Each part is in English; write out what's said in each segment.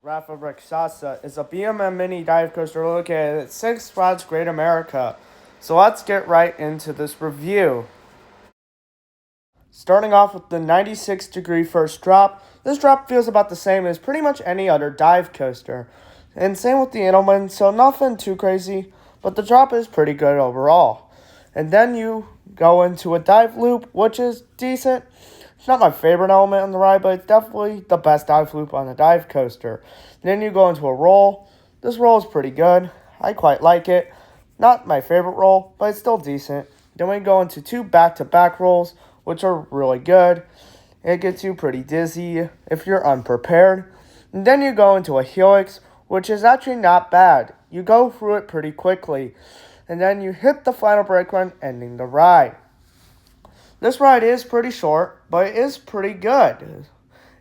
Rakshasa is a BMM mini dive coaster located at Six Flags Great America. So let's get right into this review. Starting off with the 96-degree first drop, this drop feels about the same as pretty much any other dive coaster. And same with the Edelman, so nothing too crazy, but the drop is pretty good overall. And then you go into a dive loop, which is decent. It's not my favorite element on the ride, but it's definitely the best dive loop on a dive coaster. Then you go into a roll. This roll is pretty good. I quite like it. Not my favorite roll, but it's still decent. Then we go into two back-to-back rolls, which are really good. It gets you pretty dizzy if you're unprepared. And then you go into a helix, which is actually not bad. You go through it pretty quickly. And then you hit the final brake run, ending the ride. This ride is pretty short, but it is pretty good.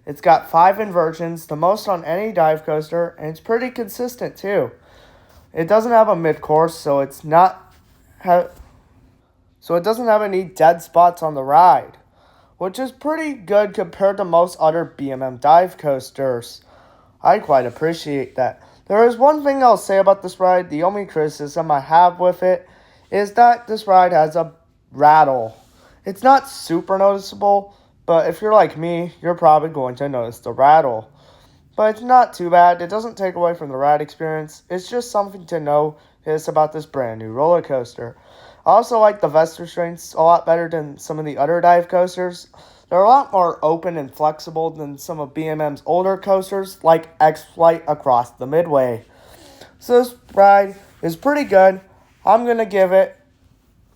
It's got 5 inversions, the most on any dive coaster, and it's pretty consistent too. It doesn't have a mid-course, so it doesn't have any dead spots on the ride, which is pretty good compared to most other BMM dive coasters. I quite appreciate that. There is one thing I'll say about this ride. The only criticism I have with it is that this ride has a rattle. It's not super noticeable, but if you're like me, you're probably going to notice the rattle. But it's not too bad. It doesn't take away from the ride experience. It's just something to notice about this brand new roller coaster. I also like the vest restraints a lot better than some of the other dive coasters. They're a lot more open and flexible than some of BMM's older coasters, like X-Flight across the Midway. So this ride is pretty good. I'm going to give it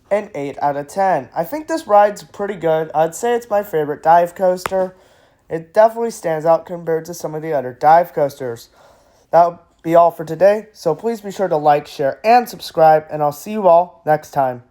an 8 out of 10. I think this ride's pretty good. I'd say it's my favorite dive coaster. It definitely stands out compared to some of the other dive coasters. That'll be all for today, so please be sure to like, share, and subscribe, and I'll see you all next time.